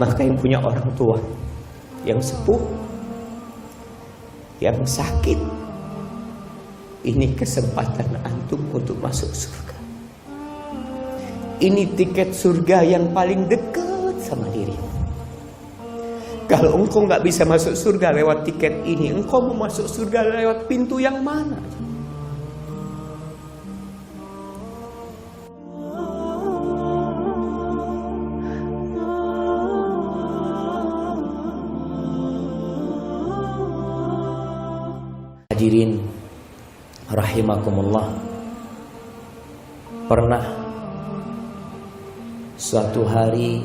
Maka yang punya orang tua yang sepuh, yang sakit, ini kesempatan antum untuk masuk surga. Ini tiket surga yang paling dekat sama dirimu. Kalau engkau nggak bisa masuk surga lewat tiket ini, engkau mau masuk surga lewat pintu yang mana? Hadirin rahimakumullah, pernah suatu hari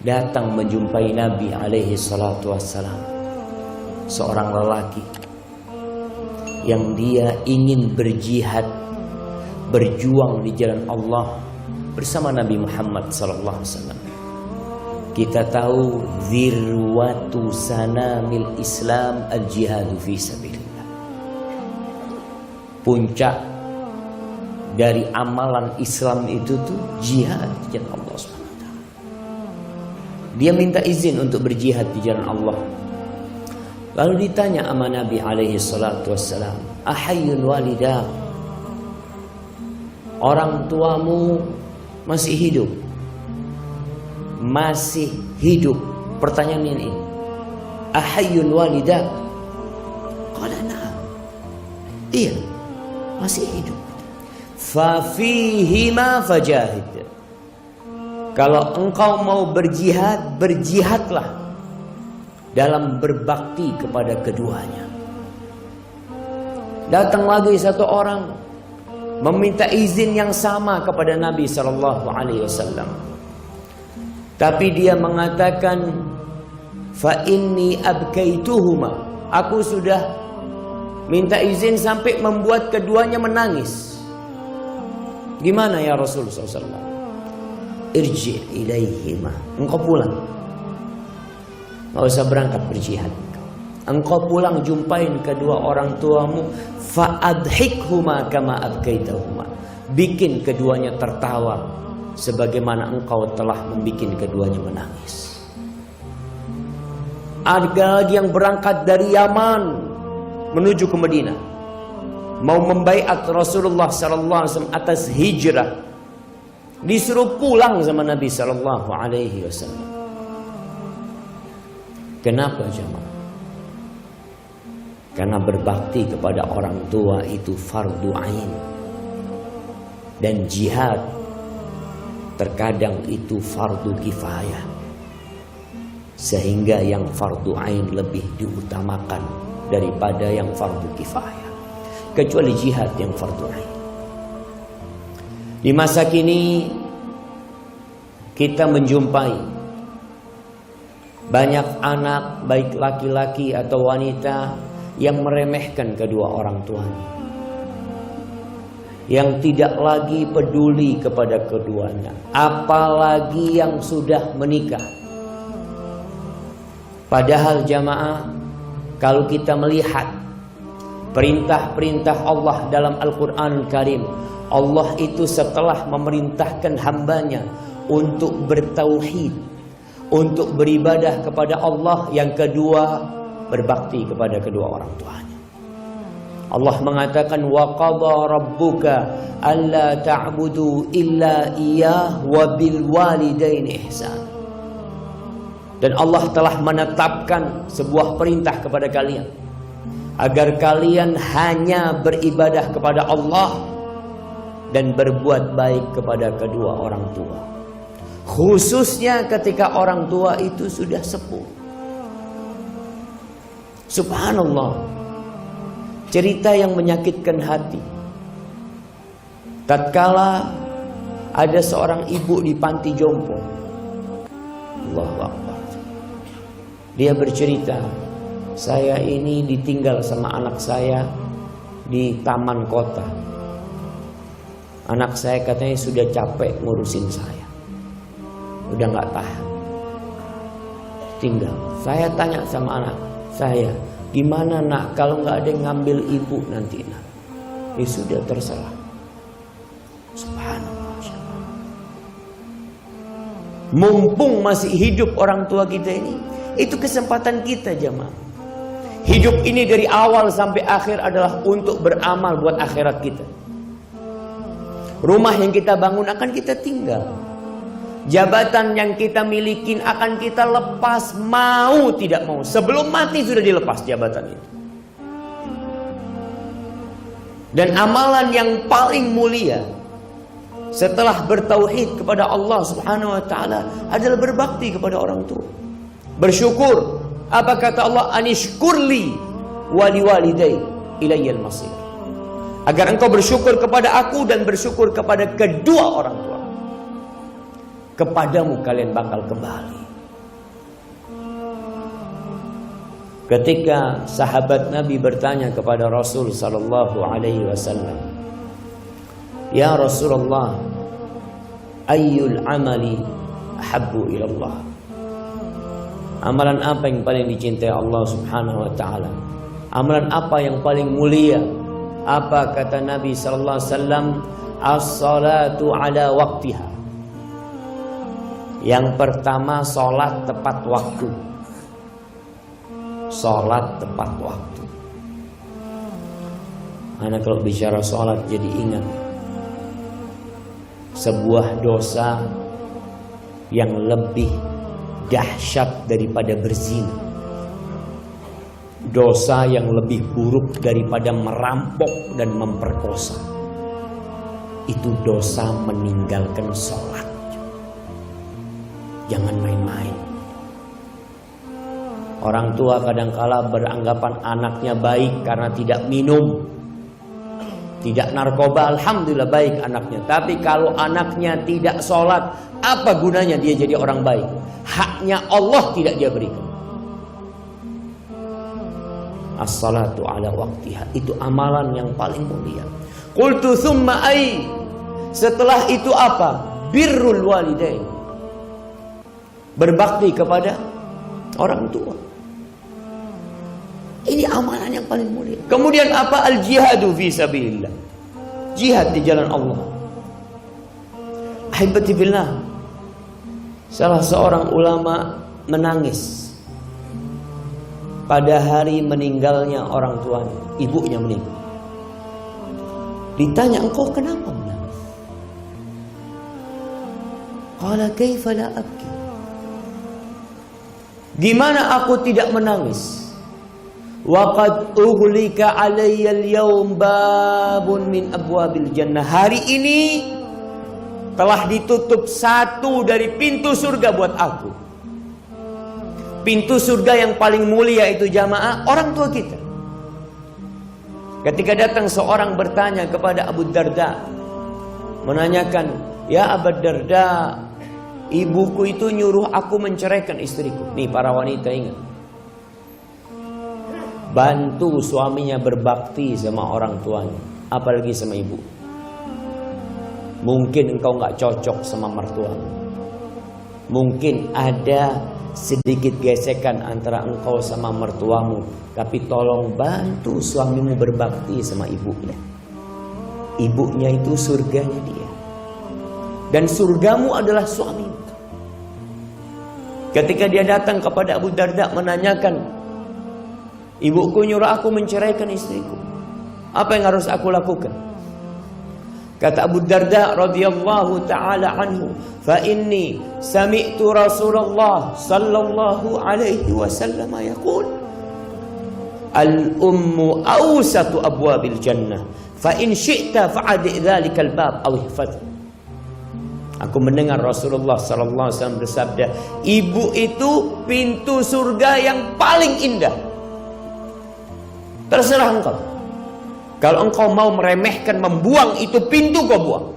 datang menjumpai Nabi alaihi salatu wassalam seorang lelaki yang dia ingin berjihad, berjuang di jalan Allah bersama Nabi Muhammad sallallahu alaihi wasallam. Kita tahu zirwatu sanamil Islam al-jihadu fi sabilillah. Puncak dari amalan Islam itu tuh jihad di jalan Allah SWT. Dia minta izin untuk berjihad di jalan Allah. Lalu ditanya sama Nabi alaihi salatu wassalam, ahayyun walidah, orang tuamu masih hidup? Masih hidup. Pertanyaan ini, ahayyun walidak? Qala na'am. Iya, masih hidup. Fa fihima fajahid. Kalau engkau mau berjihad, berjihadlah dalam berbakti kepada keduanya. Datang lagi satu orang meminta izin yang sama kepada Nabi sallallahu alaihi wasallam. Tapi dia mengatakan, fa inni abkaituhuma, aku sudah minta izin sampai membuat keduanya menangis. Gimana ya Rasulullah SAW? Irji ilaihima, engkau pulang, nggak usah berangkat berjihad. Engkau pulang jumpain kedua orang tuamu, fa adhikhuma kama abkaitahuma, bikin keduanya tertawa sebagaimana engkau telah membuat keduanya menangis. Ada lagi yang berangkat dari Yaman menuju ke Madinah, mau membaiat Rasulullah sallallahu alaihi wasallam atas hijrah. Disuruh pulang sama Nabi sallallahu alaihi wasallam. Kenapa jemaah? Karena berbakti kepada orang tua itu fardu ain. Dan jihad terkadang itu fardu kifayah, sehingga yang fardu ain lebih diutamakan daripada yang fardu kifayah, kecuali jihad yang fardu ain. Di masa kini kita menjumpai banyak anak, baik laki-laki atau wanita, yang meremehkan kedua orang tuanya, yang tidak lagi peduli kepada keduanya, apalagi yang sudah menikah. Padahal jamaah, kalau kita melihat perintah-perintah Allah dalam Al-Quran Karim, Allah itu setelah memerintahkan hambanya untuk bertauhid, untuk beribadah kepada Allah, yang kedua berbakti kepada kedua orang tuanya. Allah mengatakan, wa qadha rabbuka alla ta'budu illa iyyah wa bil walidaini ihsan. Dan Allah telah menetapkan sebuah perintah kepada kalian, agar kalian hanya beribadah kepada Allah dan berbuat baik kepada kedua orang tua, khususnya ketika orang tua itu sudah sepuh. Subhanallah, cerita yang menyakitkan hati. Tatkala ada seorang ibu di panti jompo, Allahu Akbar, dia bercerita, saya ini ditinggal sama anak saya di taman kota. Anak saya katanya sudah capek ngurusin saya, udah gak tahan, tinggal. Saya tanya sama anak saya, gimana nak kalau nggak ada yang ngambil ibu nanti nak? Ya sudah, terserah. Subhanallah. Mumpung masih hidup orang tua kita ini, itu kesempatan kita jemaah. Hidup ini dari awal sampai akhir adalah untuk beramal buat akhirat kita. Rumah yang kita bangun akan kita tinggal. Jabatan yang kita miliki akan kita lepas, mau tidak mau. Sebelum mati sudah dilepas jabatan itu. Dan amalan yang paling mulia setelah bertauhid kepada Allah Subhanahu wa taala adalah berbakti kepada orang tua. Bersyukur. Apa kata Allah? Anishkurli wali walidai ilayyal masir. Agar engkau bersyukur kepada aku dan bersyukur kepada kedua orang tua. Kepadamu kalian bakal kembali. Ketika sahabat Nabi bertanya kepada Rasul sallallahu alaihi wasallam, "Ya Rasulullah, ayyul amali ahabbu ilallah?" Amalan apa yang paling dicintai Allah Subhanahu wa taala? Amalan apa yang paling mulia? Apa kata Nabi sallallahu alaihi wasallam? As-salatu ala waqtiha. Yang pertama, salat tepat waktu. Salat tepat waktu. Anak kalau bicara salat jadi ingat sebuah dosa yang lebih dahsyat daripada berzina. Dosa yang lebih buruk daripada merampok dan memperkosa. Itu dosa meninggalkan sholat. Jangan main-main. Orang tua kadangkala beranggapan anaknya baik karena tidak minum, tidak narkoba. Alhamdulillah baik anaknya. Tapi kalau anaknya tidak sholat, apa gunanya dia jadi orang baik? Haknya Allah tidak dia berikan. As-salatu ala waqtiha. Itu amalan yang paling mulia. Qultu thumma ay. Setelah itu apa? Birrul walidain. Berbakti kepada orang tua. Ini amalan yang paling mulia. Kemudian apa? Al-jihadu fi sabilillah. Jihad di jalan Allah. Ahibati billah. Salah seorang ulama menangis pada hari meninggalnya orang tuanya, ibunya meninggal. Ditanya, engkau kenapa menangis? Qala kaifa la abki? Gimana aku tidak menangis? Wa qadughlika alayya al-yawm babun min abwabil jannah. Hari ini telah ditutup satu dari pintu surga buat aku. Pintu surga yang paling mulia itu jamaah orang tua kita. Ketika datang seorang bertanya kepada Abu Darda, menanyakan, "Ya Abu Darda, ibuku itu nyuruh aku menceraikan istriku." Nih para wanita ingat. Bantu suaminya berbakti sama orang tuanya, apalagi sama ibu. Mungkin engkau gak cocok sama mertuamu. Mungkin ada sedikit gesekan antara engkau sama mertuamu. Tapi tolong bantu suamimu berbakti sama ibunya. Ibunya itu surganya dia. Dan surgamu adalah suamimu. Ketika dia datang kepada Abu Darda menanyakan, ibuku nyuruh aku menceraikan istriku. Apa yang harus aku lakukan? Kata Abu Darda radhiyallahu taala anhu, "Fa inni sami'tu Rasulullah sallallahu alaihi wasallam yaqul, al-ummu awsatu abwabil jannah, fa in syi'ta fa'adi dzalikal bab aw ihfaz." Aku mendengar Rasulullah sallallahu alaihi wasallam bersabda, ibu itu pintu surga yang paling indah. Terserah engkau. Kalau engkau mau meremehkan, membuang itu pintu, kau buang.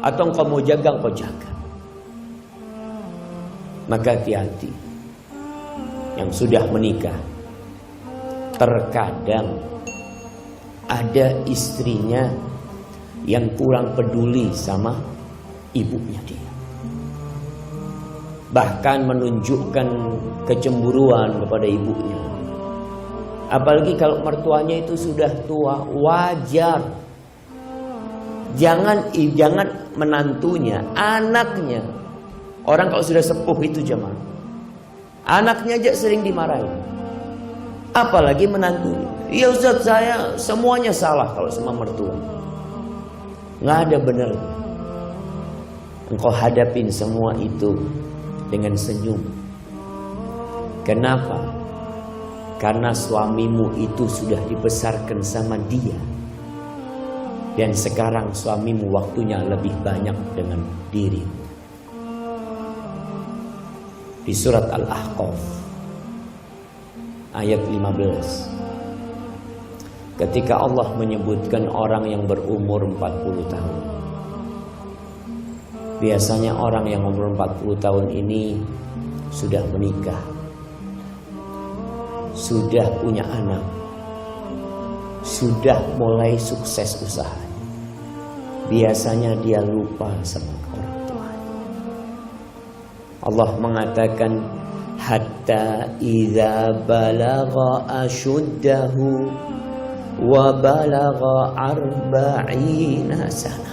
Atau engkau mau jaga, kau jaga. Maka hati-hati. Yang sudah menikah, terkadang ada istrinya yang kurang peduli sama ibunya dia. Bahkan menunjukkan kecemburuan kepada ibunya. Apalagi kalau mertuanya itu sudah tua, wajar. Jangan menantunya, anaknya Orang kalau sudah sepuh itu jemaah, anaknya aja sering dimarahin, apalagi menantunya. Ya Ustaz, saya semuanya salah kalau sama mertua. Nggak ada benernya. Engkau hadapin semua itu dengan senyum. Kenapa? Karena suamimu itu sudah dibesarkan sama dia. Dan sekarang suamimu waktunya lebih banyak dengan dirimu. Di surat Al-Ahqaf ayat 15, ketika Allah menyebutkan orang yang berumur 40 tahun. Biasanya orang yang umur 40 tahun ini sudah menikah, sudah punya anak, sudah mulai sukses usaha. Biasanya dia lupa sama orang tua. Allah mengatakan hatta idza balagha ashuddahu wa balagha 40 sana.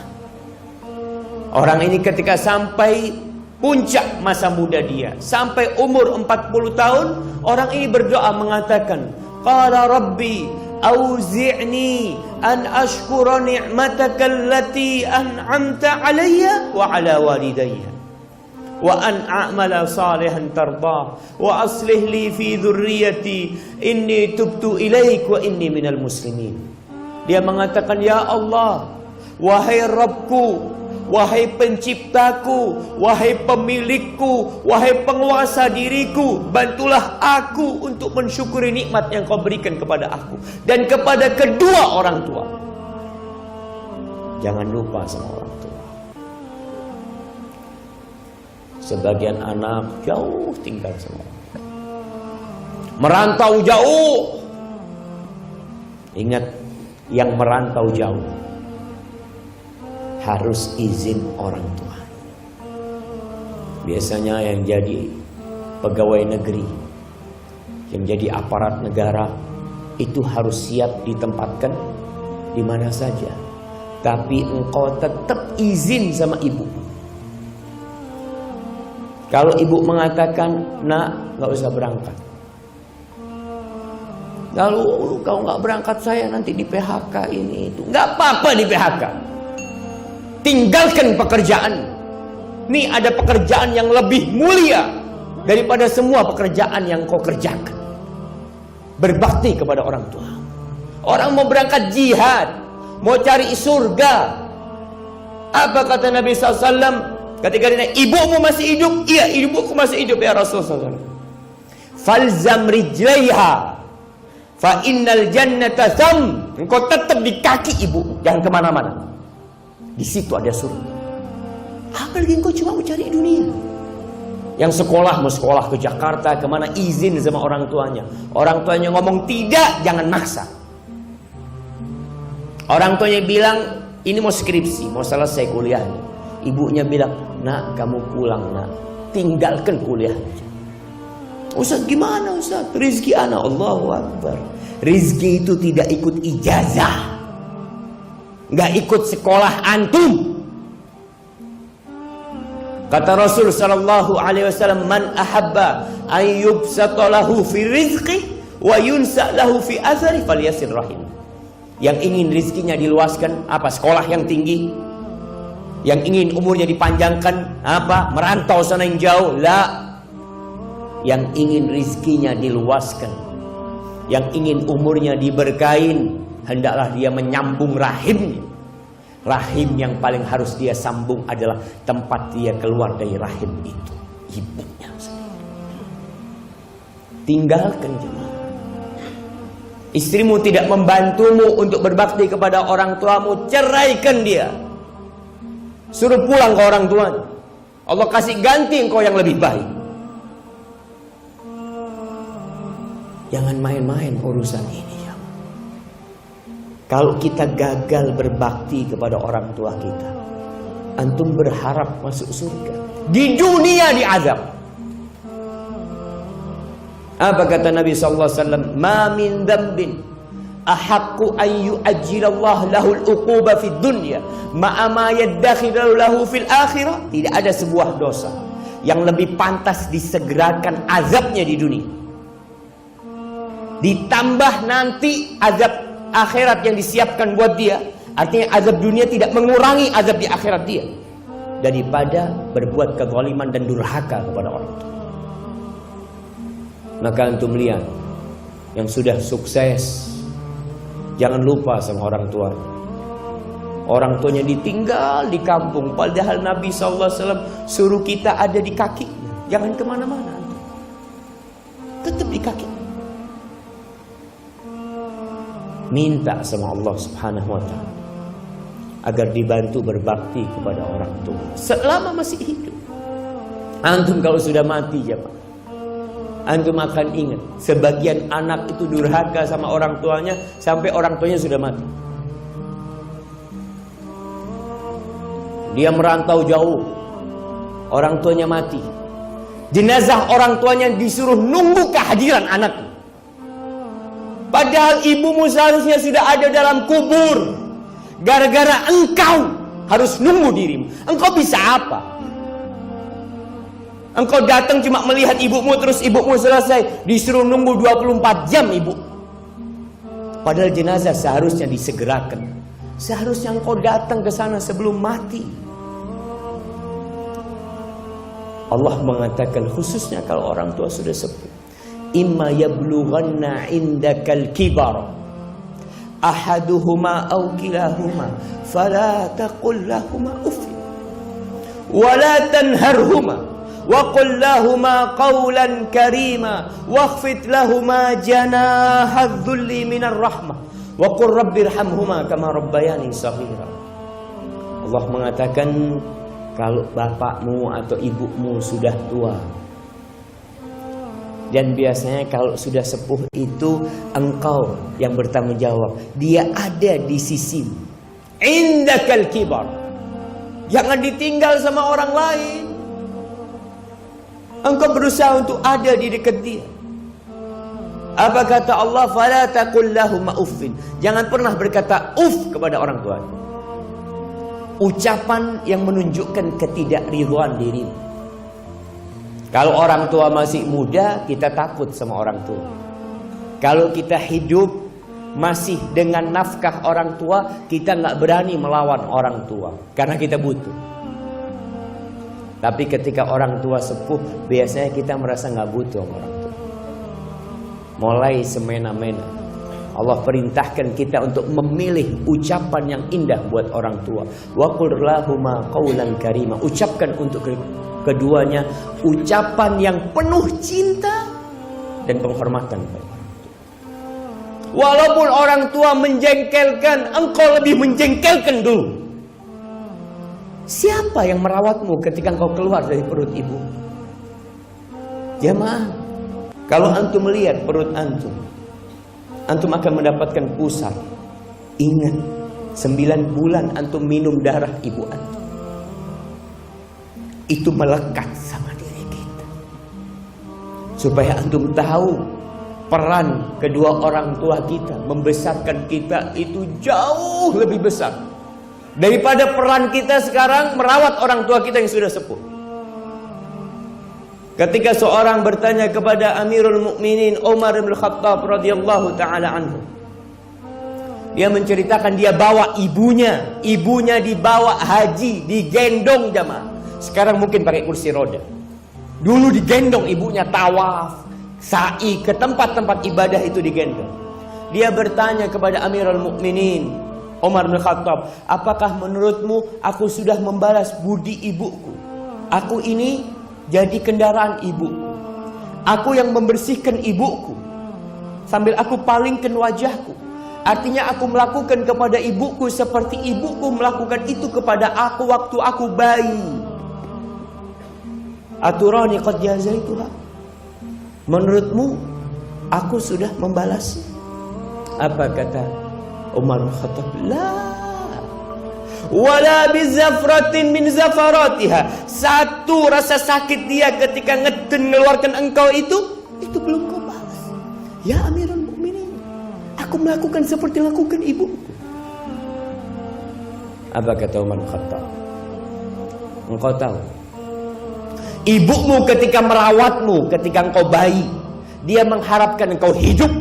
Orang ini ketika sampai puncak masa muda dia, sampai umur 40 tahun, orang ini berdoa mengatakan, qala rabbi auzi'ni an ashkura ni'mataka allati an'amta alayya wa ala walidayya wa an a'mala salihan tardah wa aslih li fi dhurriyyati inni tubtu ilaik wa inni minal muslimin. Dia mengatakan, ya Allah, wahai Rabbku, wahai penciptaku, wahai pemilikku, wahai penguasa diriku, bantulah aku untuk mensyukuri nikmat yang kau berikan kepada aku dan kepada kedua orang tua. Jangan lupa sama orang tua. Sebagian anak jauh tinggal sama orang tua, merantau jauh. Ingat, yang merantau jauh harus izin orang tua. Biasanya yang jadi pegawai negeri, yang jadi aparat negara, itu harus siap ditempatkan di mana saja. Tapi engkau tetap izin sama ibu. Kalau ibu mengatakan, nak, gak usah berangkat. Kalau kau gak berangkat, saya nanti di PHK ini itu. Gak apa-apa di PHK. Tinggalkan pekerjaan. Ini ada pekerjaan yang lebih mulia daripada semua pekerjaan yang kau kerjakan. Berbakti kepada orang tua. Orang mau berangkat jihad, mau cari surga. Apa kata Nabi SAW ketika ditanya, ibumu masih hidup? Iya, ibuku masih hidup ya Rasulullah SAW. Falzam rijlaiha fa innal jannata tham. Engkau tetap di kaki ibu, jangan kemana-mana. Di situ ada surga. Apalagi engkau cuma mau cari dunia. Yang sekolah, mau sekolah ke Jakarta, kemana, izin sama orang tuanya. Orang tuanya ngomong tidak, jangan maksa. Orang tuanya bilang, ini mau skripsi, mau selesai kuliahnya. Ibunya bilang, nak, kamu pulang, nak, tinggalkan kuliah. Ustaz, gimana Ustaz? Rizki anak, Allahu Akbar. Rizki itu tidak ikut ijazah, nggak ikut sekolah antum. Kata Rasul sallallahu alaihi wasallam, man ahabba an yubsata lahu fi rizqi wa yunsa lahu fi athari falyasir rahim. Yang ingin rizkinya diluaskan, apa? Sekolah yang tinggi. Yang ingin umurnya dipanjangkan, apa? Merantau sana yang jauh. La. Yang ingin rizkinya diluaskan, yang ingin umurnya diberkahin, hendaklah dia menyambung rahimnya. Rahim yang paling harus dia sambung adalah tempat dia keluar dari rahim itu, ibunya sendiri. Tinggalkan jemaah. Istrimu tidak membantumu untuk berbakti kepada orang tuamu, ceraikan dia. Suruh pulang ke orang tuanya. Allah kasih ganti engkau yang lebih baik. Jangan main-main urusan ini ya. Kalau kita gagal berbakti kepada orang tua kita, antum berharap masuk surga, di dunia diazab. Apa kata Nabi SAW? Ma min dzambin ahaqqu an yu'ajjilallahu lahu al-uquba fid dunya ma'a ma yaddakhiru lahu fil akhirah. Tidak ada sebuah dosa yang lebih pantas disegerakan azabnya di dunia. Ditambah nanti azab akhirat yang disiapkan buat dia. Artinya azab dunia tidak mengurangi azab di akhirat dia, daripada berbuat kezaliman dan durhaka kepada orang tua. Maka antum lihat yang sudah sukses, jangan lupa sama orang tua. Orang tuanya ditinggal di kampung, padahal Nabi SAW suruh kita ada di kakinya. Jangan kemana-mana, tetap di kaki. Minta sama Allah Subhanahu wa ta'ala agar dibantu berbakti kepada orang tua selama masih hidup. Antum kalau sudah mati, jemaah, antum akan ingat sebagian anak itu durhaka sama orang tuanya sampai orang tuanya sudah mati. Dia merantau jauh, orang tuanya mati. Jenazah orang tuanya disuruh nunggu kehadiran anaknya. Padahal ibumu seharusnya sudah ada dalam kubur. Gara-gara engkau harus nunggu dirimu. Engkau bisa apa? Engkau datang cuma melihat ibumu, terus ibumu selesai, disuruh nunggu 24 jam ibu. Padahal jenazah seharusnya disegerakan. Seharusnya engkau datang ke sana sebelum mati. Allah mengatakan khususnya kalau orang tua sudah sepuh, imma yablughanna indakal kibar ahaduhuma aw kilahuma fala taqul lahumā uff wa la tanharhuma wa qul lahumā qawlan karīmā wakhfid lahumā janāha dhulli minar rahmah wa qur rabbirhamhumā kamā rabbayani shaghīrā. Allah mengatakan kalau bapakmu atau ibumu sudah tua, dan biasanya kalau sudah sepuh itu engkau yang bertanggung jawab. Dia ada di sisimu. Indakal kibar. Jangan ditinggal sama orang lain. Engkau berusaha untuk ada di dekat dia. Apa kata Allah? Fala taqul lahumā uffin. Jangan pernah berkata kepada orang tua. Ucapan yang menunjukkan ketidakridhaan dirimu. Kalau orang tua masih muda, kita takut sama orang tua. Kalau kita hidup masih dengan nafkah orang tua, kita nggak berani melawan orang tua karena kita butuh. Tapi ketika orang tua sepuh, biasanya kita merasa nggak butuh sama orang tua. Mulai semena-mena Allah perintahkan kita untuk memilih ucapan yang indah buat orang tua. Wa qul lahumā qawlan karīmā. Ucapkan untuk keduanya ucapan yang penuh cinta dan penghormatan kepada orang tua. Walaupun orang tua menjengkelkan, engkau lebih menjengkelkan dulu. Siapa yang merawatmu ketika engkau keluar dari perut ibu? Jemaah, kalau antum melihat perut antum akan mendapatkan pusat. Ingat, 9 bulan antum minum darah ibu antum. Itu melekat sama diri kita. Supaya antum tahu peran kedua orang tua kita membesarkan kita itu jauh lebih besar daripada peran kita sekarang merawat orang tua kita yang sudah sepuh. Ketika seorang bertanya kepada Amirul Mukminin Umar bin Khattab radhiyallahu taala anhu, dia menceritakan dia bawa ibunya dibawa haji, digendong jamaah. Sekarang mungkin pakai kursi roda. Dulu digendong ibunya tawaf, sa'i ke tempat-tempat ibadah itu digendong. Dia bertanya kepada Amirul Mukminin Umar bin Khattab, apakah menurutmu aku sudah membalas budi ibuku? Aku ini jadi kendaraan ibuku. Aku yang membersihkan ibuku sambil aku palingkan wajahku. Artinya aku melakukan kepada ibuku seperti ibuku melakukan itu kepada aku waktu aku bayi. Aturani qad jazaituha. Menurutmu aku sudah membalasnya? Apa kata Umar bin Khattab? La wala bizafratin min zafaratiha. Satu rasa sakit dia ketika ngeluarkan engkau itu belum kau balas. Ya Amirul Mukminin, aku melakukan seperti lakukan ibuku. Apa kata Umar bin Khattab? Engkau tahu Ibumu ketika merawatmu, ketika engkau bayi, dia mengharapkan engkau hidup.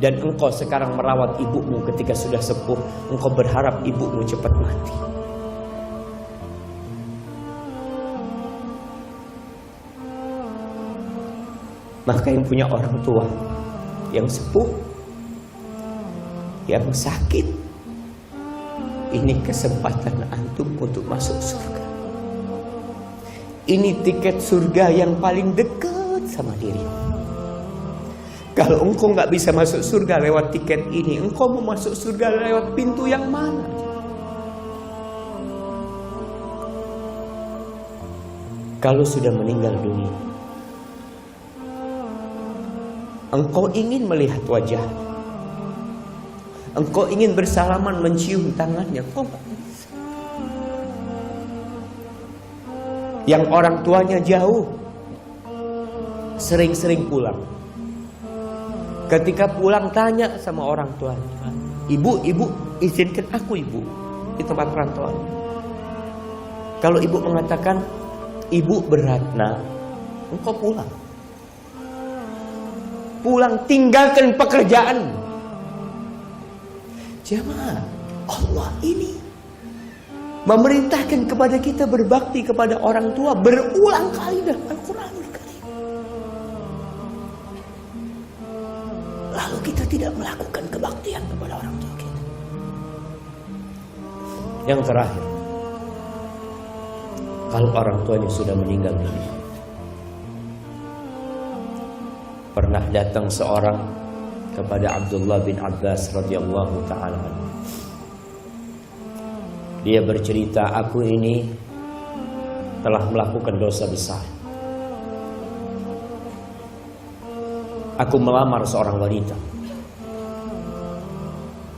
Dan engkau sekarang merawat ibumu ketika sudah sepuh, engkau berharap ibumu cepat mati. Maka yang punya orang tua yang sepuh, yang sakit, ini kesempatan antum untuk masuk surga. Ini tiket surga yang paling dekat sama dirimu. Kalau engkau nggak bisa masuk surga lewat tiket ini, engkau mau masuk surga lewat pintu yang mana? Kalau sudah meninggal dunia, engkau ingin melihat wajah, engkau ingin bersalaman, mencium tangannya, engkau nggak bisa. Yang orang tuanya jauh, sering-sering pulang. Ketika pulang tanya sama orang tuanya, ibu, izinkan aku ibu di tempat perantauan. Kalau ibu mengatakan, ibu berat nak, engkau pulang. Pulang, tinggalkan pekerjaan. Jemaah, Allah ini memerintahkan kepada kita berbakti kepada orang tua berulang kali dalam Al-Quran. Lalu kita tidak melakukan kebaktian kepada orang tua kita. Yang terakhir, kalau orang tuanya sudah meninggal dunia, pernah datang seorang kepada Abdullah bin Abbas radhiyallahu ta'ala. Dia bercerita, aku ini telah melakukan dosa besar. Aku melamar seorang wanita,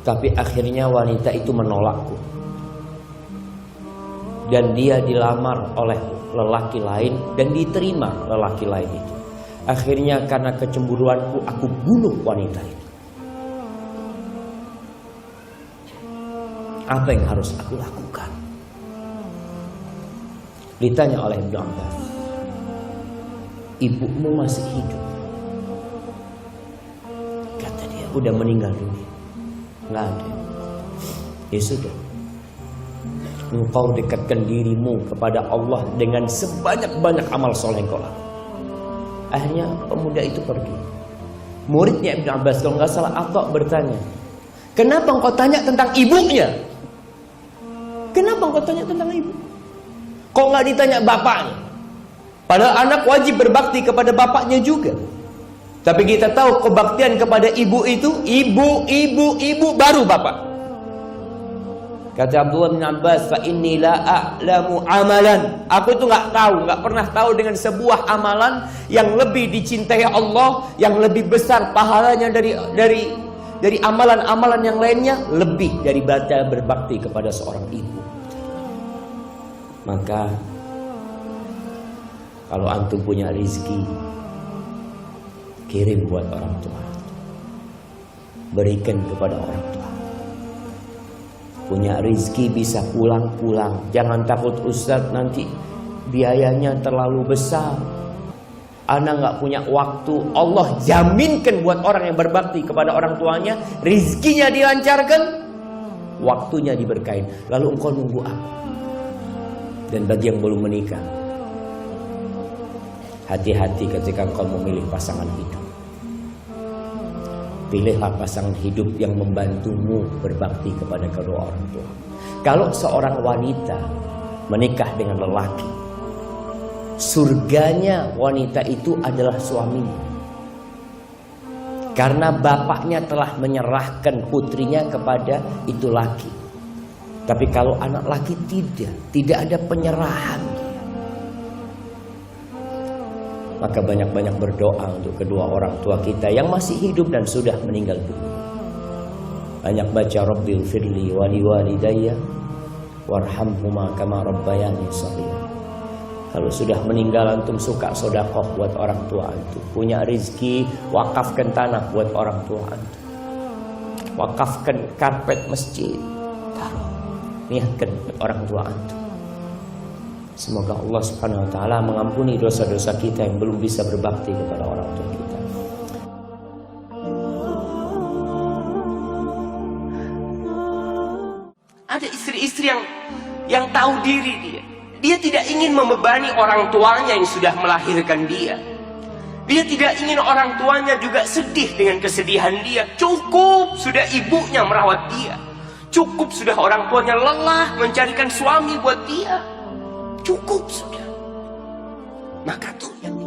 tapi akhirnya wanita itu menolakku. Dan dia dilamar oleh lelaki lain dan diterima lelaki lain itu. Akhirnya karena kecemburuanku, aku bunuh wanita itu. Apa yang harus aku lakukan? Ditanya oleh Ibnu Abbas, ibumu masih hidup? Kata dia, udah meninggal dunia. Nggak ada. Ya sudah, engkau dekatkan dirimu kepada Allah dengan sebanyak-banyak amal soleh yang kau lakukan. Akhirnya pemuda itu pergi. Muridnya Ibnu Abbas, kalau nggak salah, Atta bertanya, kenapa engkau tanya tentang ibunya? Kenapa engkau tanya tentang ibu? Kok nggak ditanya bapaknya? Padahal anak wajib berbakti kepada bapaknya juga. Tapi kita tahu kebaktian kepada ibu itu ibu baru bapak. Kata Abdullah bin Abbas, fa inni la a'lamu amalan. Aku itu nggak pernah tahu dengan sebuah amalan yang lebih dicintai Allah, yang lebih besar pahalanya dari amalan-amalan yang lainnya, lebih dari baca berbakti kepada seorang ibu. Maka kalau antum punya rezeki, kirim buat orang tua, berikan kepada orang tua. Punya rezeki bisa pulang-pulang. Jangan takut Ustaz nanti biayanya terlalu besar, ana nggak punya waktu. Allah jaminkan buat orang yang berbakti kepada orang tuanya, rezekinya dilancarkan, waktunya diberkahin. Lalu engkau nunggu apa? Dan bagi yang belum menikah, hati-hati ketika engkau memilih pasangan hidup. Pilihlah pasangan hidup yang membantumu berbakti kepada kedua orang tua. Kalau seorang wanita menikah dengan lelaki, surganya wanita itu adalah suaminya. Karena bapaknya telah menyerahkan putrinya kepada itu laki. Tapi kalau anak laki tidak ada penyerahan. Maka banyak-banyak berdoa untuk kedua orang tua kita yang masih hidup dan sudah meninggal dunia. Banyak baca Rabbil firli wali walidayya warhamhuma kama rabbayani shaghira. Kalau sudah meninggal antum suka sedekah buat orang tua antum. Punya rezeki, wakafkan tanah buat orang tua antum. Wakafkan karpet masjid, taruh, niatkan buat orang tua antum. Semoga Allah Subhanahu wa taala mengampuni dosa-dosa kita yang belum bisa berbakti kepada orang tua kita. Ada istri-istri yang tahu diri dia. Dia tidak ingin membebani orang tuanya yang sudah melahirkan dia. Dia tidak ingin orang tuanya juga sedih dengan kesedihan dia. Cukup sudah ibunya merawat dia. Cukup sudah orang tuanya lelah mencarikan suami buat dia. Cukup sudah. Maka tuh yang